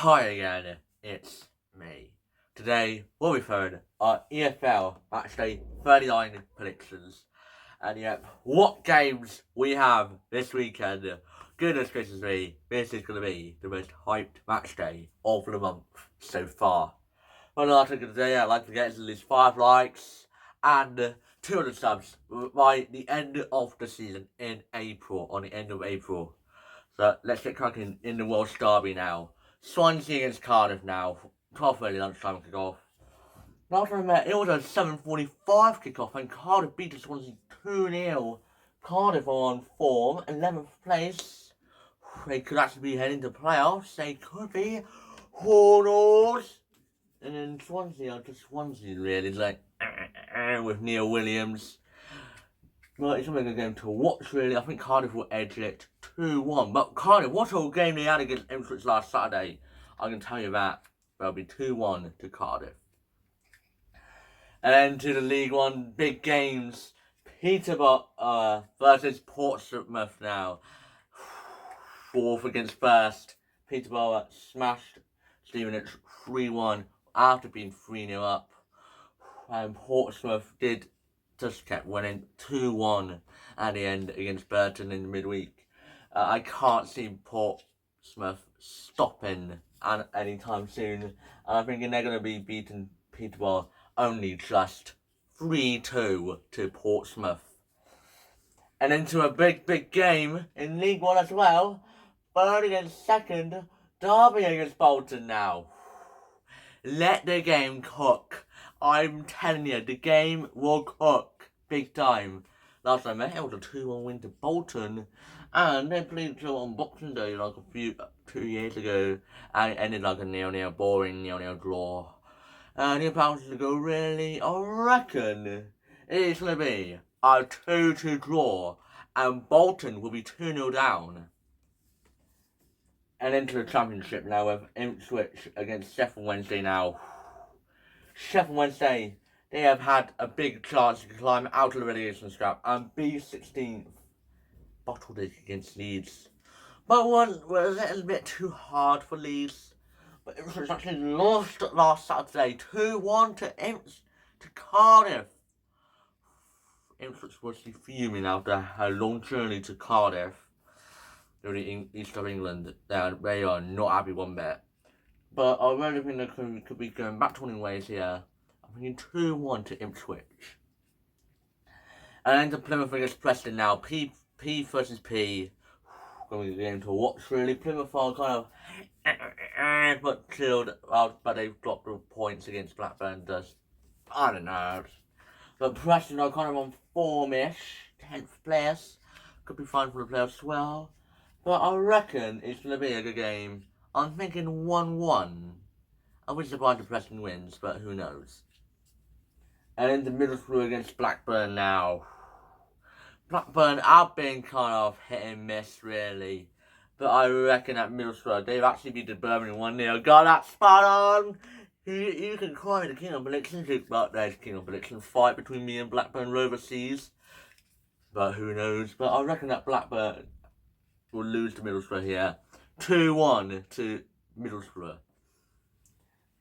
Hi again, it's me. Today we'll be throwing our EFL matchday 39 predictions. And yep, what games we have this weekend. Goodness gracious me, this is going to be the most hyped matchday of the month so far. But after today, I'd like to get at least 5 likes and 200 subs by the end of the season in April, on the end of April. So let's get cracking in the Welsh Derby now. Swansea against Cardiff now. 12:30 lunchtime kickoff. Last time I met, it was a 7:45 kickoff and Cardiff beat Swansea 2-0. Cardiff are on form, 11th place. They could actually be heading to playoffs. They could be. Who knows? And then Swansea are just Swansea really. It's like with Neil Williams. Well, it's something again to watch really. I think Cardiff will edge it 2-1. But Cardiff, what a game they had against Ipswich last Saturday. I can tell you that. There'll be 2-1 to Cardiff. And then to the League One big games. Peterborough versus Portsmouth now. 4th against 1st. Peterborough smashed Stevenage 3-1 after being 3-0 up. And Portsmouth just kept winning 2-1 at the end against Burton in the midweek. I can't see Portsmouth stopping anytime soon. And I'm thinking they're going to be beating Peterborough only just 3-2 to Portsmouth. And into a big game in League One as well. 3rd against 2nd. Derby against Bolton now. Let the game cook. I'm telling you, the game will cook big time. Last time it was a 2-1 win to Bolton, and they played each other on Boxing Day like 2 years ago, and it ended like a 0-0 boring 0-0 draw. And if I was to go really, I reckon it's going to be a 2-2 draw, and Bolton will be 2-0 down. And into the Championship now with Ipswich against Sheffield Wednesday now. Sheffield Wednesday, they have had a big chance to climb out of the relegation scrap and be 16th. Bottled it against Leeds. But one was a little bit too hard for Leeds. But Ipswich actually lost last Saturday 2-1 to Cardiff. Ipswich was fuming after a long journey to Cardiff. They're in east of England. They are not happy one bit. But I really think they could be going back to winning ways here. I'm thinking 2-1 to Ipswich. And then to Plymouth against Preston now. P versus P. Going to be a game to watch really. Plymouth are kind of but chilled out, but they've dropped the points against Blackburn. I don't know. But Preston are kind of on form-ish. 10th place. Could be fine for the playoffs as well. But I reckon it's going to be a good game. I'm thinking 1-1. I would be surprised if Preston wins, but who knows. And in the Middlesbrough against Blackburn now. Blackburn have been kind of hit and miss, really. But I reckon at Middlesbrough, they've actually beaten Birmingham 1-0. Got that spot on! You can call me the King of Predictions, but there's King of Predictions fight between me and Blackburn overseas. But who knows. But I reckon that Blackburn will lose to Middlesbrough here. 2-1 to Middlesbrough.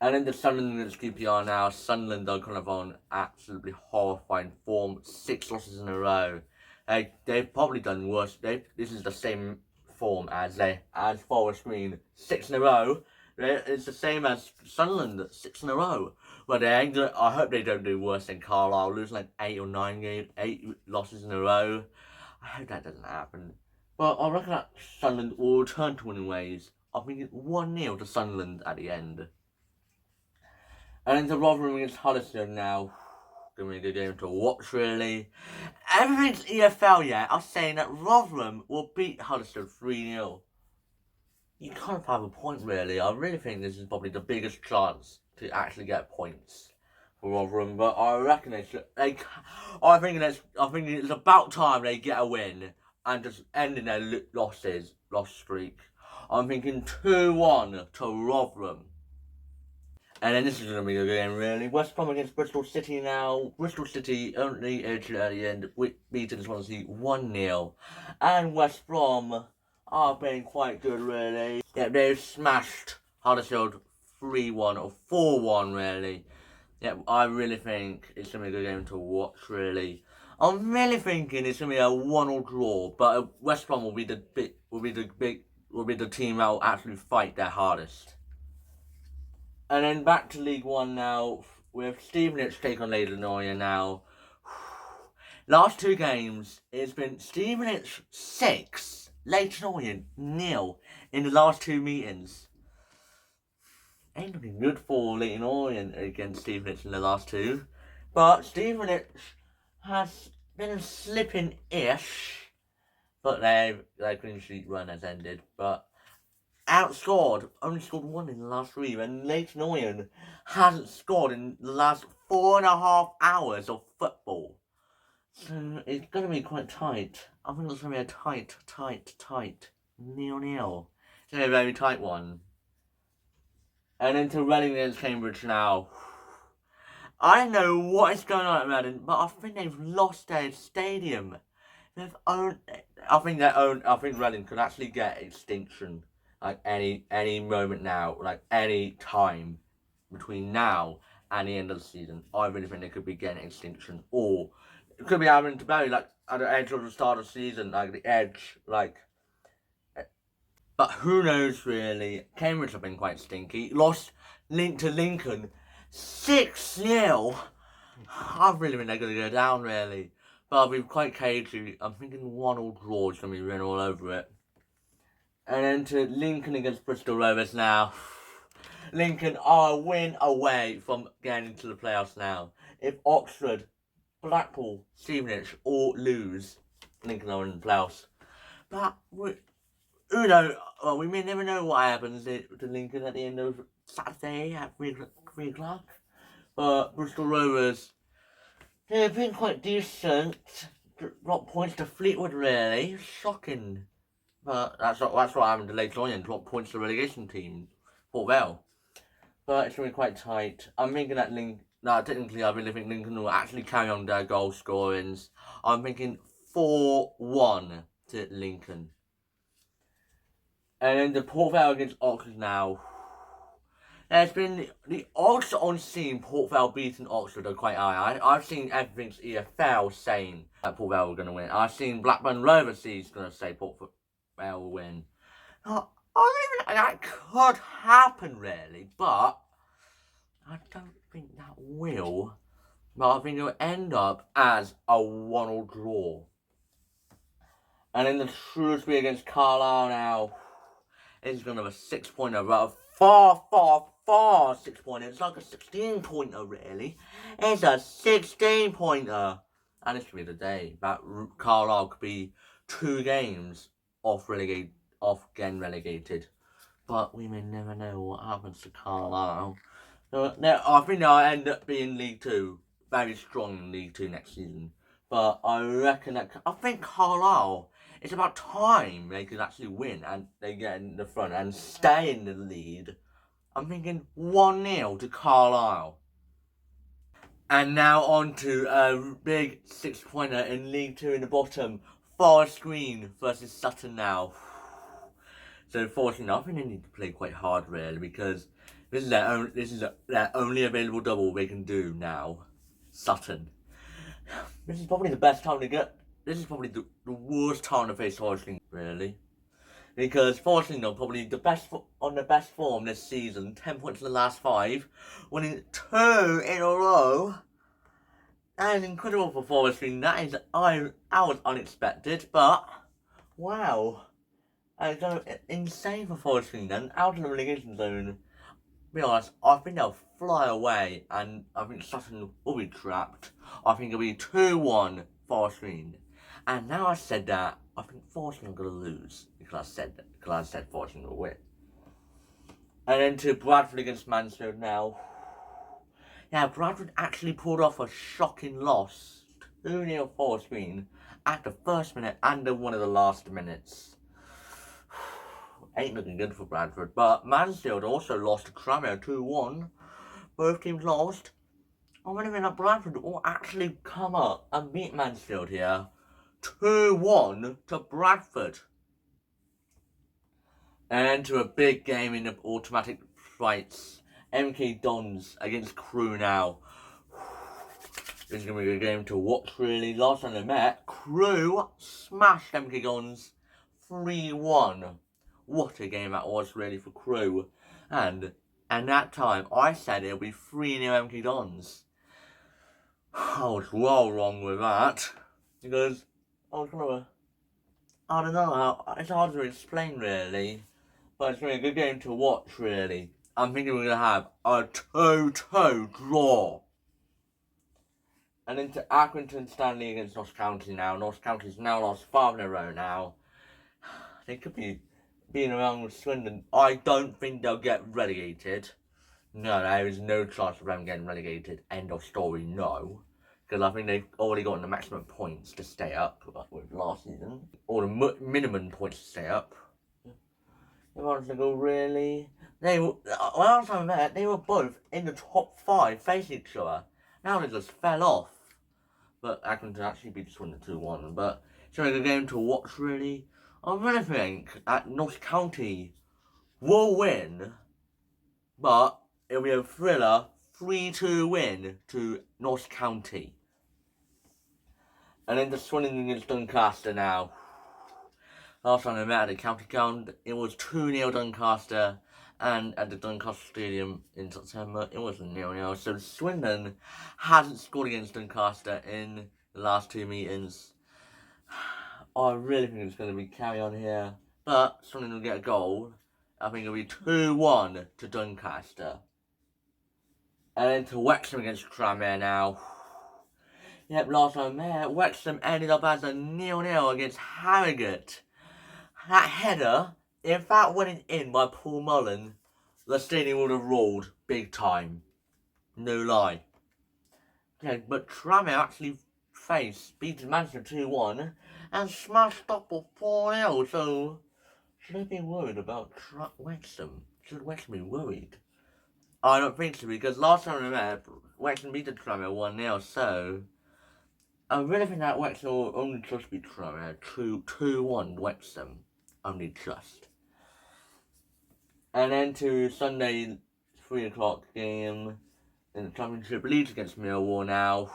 And in the Sunderland against QPR now, Sunderland are kind of on absolutely horrifying form. 6 losses in a row. They've probably done worse. This is the same form as Forest Green. 6 in a row. It's the same as Sunderland, 6 in a row. But I hope they don't do worse than Carlisle, losing like 8 or 9 games, 8 losses in a row. I hope that doesn't happen. Well, I reckon that Sunderland will return to winning ways. I think it's 1-0 to Sunderland at the end. And into Rotherham against Huddersfield now. Going to be a good game to watch, really. Everything's EFL yet. I'm saying that Rotherham will beat Huddersfield 3-0. You kind of have a point, really. I really think this is probably the biggest chance to actually get points for Rotherham. But I reckon I think it's about time they get a win and just ending their loss streak. I'm thinking 2-1 to Rotherham. And then this is going to be a game, really. West Brom against Bristol City now. Bristol City only edged at the end, beating Swansea 1-0. And West Brom are being quite good, really. Yeah, they've smashed Huddersfield 3-1 or 4-1 really. Yeah, I really think it's going to be a good game to watch really. I'm really thinking it's going to be a 1-1 draw, but West Brom will be the team that will actually fight their hardest. And then back to League One now, with Stevenage take on Leyton Orient now. Last two games, it's been Stevenage 6, Leyton Orient 0 in the last two meetings. Ain't looking good for Leyton Orient against Stevenage in the last two. But Stevenage has been slipping-ish. But their clean sheet run has ended. But outscored, only scored one in the last three, and Leyton Orient hasn't scored in the last 4.5 hours of football. So it's going to be quite tight. I think it's going to be a tight 0-0. It's going to be a very tight one. And into Reading against Cambridge now. I don't know what is going on at Reading, but I think they've lost their stadium. I think Reading could actually get extinction like any moment now, like any time between now and the end of the season. I really think they could be getting extinction, or it could be having to bury like at the edge of the start of the season, like the edge, like. But who knows really? Cambridge have been quite stinky. Lost to Lincoln 6-0. I really think they're going to go down really. But I'll be quite cagey. I'm thinking 1-1 draw is going to be written all over it. And then to Lincoln against Bristol Rovers now. Lincoln are a win away from getting into the playoffs now. If Oxford, Blackpool, Stevenage all lose, Lincoln are in the playoffs. But who knows? Well, we may never know what happens to Lincoln at the end of Saturday at 3 o'clock. But Bristol Rovers, they've been quite decent. Drop points to Fleetwood, really. Shocking. But that's what happened to Leyton Orient. Drop points to the relegation team, Port Vale. But it's going to be quite tight. I'm thinking that technically I really think Lincoln will actually carry on their goal scorings. I'm thinking 4-1 to Lincoln. And then the Port Vale against Oxford now. There's been the odds on seeing Port Vale beating Oxford are quite high. I've seen everything's EFL saying that Port Vale are going to win. I've seen Blackburn Rovers going to say Port Vale will win. I don't think that could happen really, but I don't think that will. But I think it'll end up as a 1-1 draw. And then the Shrewsbury against Carlisle now. It's going to have a 6-pointer, but a far 6-pointer. It's like a 16-pointer, really. It's a 16-pointer. And this could be the day that Carlisle could be 2 games off getting relegated. But we may never know what happens to Carlisle. So, I think they'll end up being League 2. Very strong in League 2 next season. But I think Carlisle, it's about time they can actually win and they get in the front and stay in the lead. I'm thinking 1-0 to Carlisle. And now on to a big 6-pointer in League 2 in the bottom. Forest Green versus Sutton now. So fortunately, I think they need to play quite hard really, because this is their only available double they can do now. Sutton. This is probably the best time to get. This is probably the worst time to face Forest Green, really. Because Forest Green are probably on the best form this season. 10 points in the last 5. Winning 2 in a row. That is incredible for Forest Green. That is, I was unexpected, but wow. It's insane for Forest Green then. Out of the relegation zone. To be honest, I think they'll fly away, and I think Sutton will be trapped. I think it'll be 2-1 Forest Green. And now I said that, I think Forest Green are going to lose. Because I said Forest Green will win. And then to Bradford against Mansfield now. Yeah, Bradford actually pulled off a shocking loss. 2-0 Forest Green at the first minute and one of the last minutes. Ain't looking good for Bradford. But Mansfield also lost to Tranmere 2-1. Both teams lost. I'm wondering that Bradford will actually come up and beat Mansfield here. 2-1 to Bradford. And to a big game in the automatic Right, MK Dons against Crew now. This is going to be a game to watch, really. Last time they met, Crew smashed MK Dons 3-1. What a game that was, really, for Crew. And that time, I said it would be 3-0 MK Dons. I was well wrong with that. Because I was going to... I don't know, it's hard to explain, really. But it's really a good game to watch, really. I'm thinking we're going to have a 2-2 draw. And into Accrington Stanley against Notts County now. Notts County's now lost 5 in a row now. They could be being around with Swindon. I don't think they'll get relegated. No, there is no chance of them getting relegated. End of story, no. Because I think they've already gotten the maximum points to stay up with last season. Or the minimum points to stay up. Everyone's going to go, really? When last time I met, they were both in the top 5 facing each other. Now they just fell off. But Accrington actually beat Swindon 2-1. But it's a good game to watch, really. I really think that Notts County will win. But it'll be a thriller 3-2 win to Notts County. And then the Swindon against Doncaster now. Last time they met at the county ground, it was 2-0 Doncaster. And at the Doncaster Stadium in September, it was 0-0. So Swindon hasn't scored against Doncaster in the last 2 meetings. I really think it's going to be carry on here. But Swindon will get a goal. I think it'll be 2-1 to Doncaster. And then to Wrexham against Tranmere now. Yep, last time there, Wrexham ended up as a 0-0 against Harrogate. That header, if that went in by Paul Mullen, the stadium would have rolled big time. No lie. Okay, but Tranmere actually beat Manchester 2-1 and smashed Stockport 4-0, so should I be worried about Wrexham? Should Wrexham be worried? I don't think so, because last time I met, Wrexham beat Tranmere 1-0, so I really think that Wrexham will only just beat Tranmere 2-1 Wrexham. Only just. And then to Sunday 3 o'clock game in the Championship, Leeds against Millwall now.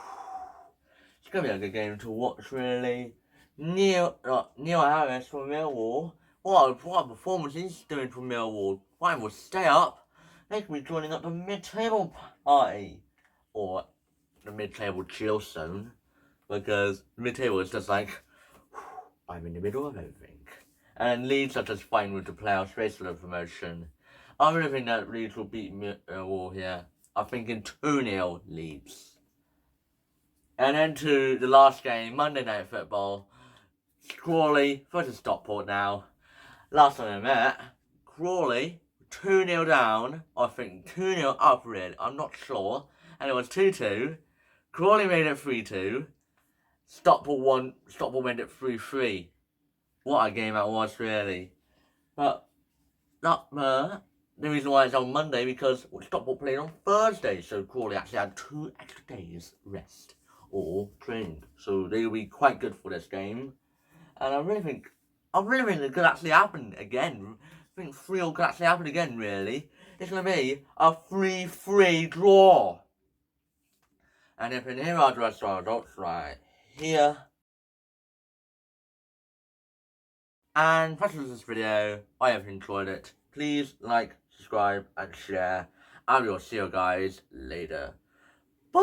It's going to be a good game to watch, really. Neil Harris from Millwall. What a performance he's doing for Millwall. Why will stay up? They could be joining up the mid-table party. Or the mid-table chill zone. Because the mid-table is just like, I'm in the middle of everything. And Leeds are just fighting with the playoffs race for the promotion. I really think that Leeds will beat Millwall here. I'm thinking 2-0 Leeds. And then to the last game, Monday Night Football. Crawley versus Stockport now. Last time I met, Crawley 2-0 down. I think 2-0 up really, I'm not sure. And it was 2-2. Crawley made it 3-2. Stockport won. Stockport made it 3-3. What a game that was, really. But the reason why it's on Monday, because Stockport played on Thursday, so Crawley actually had 2 extra days rest or training. So they will be quite good for this game. And I really think it could actually happen again. I think 3-0 could actually happen again, really. It's going to be a 3-3 draw. And if in here are the rest of our results right here. And if you this video, I hope you enjoyed it. Please like, subscribe, and share. And we'll see you guys later. Bye!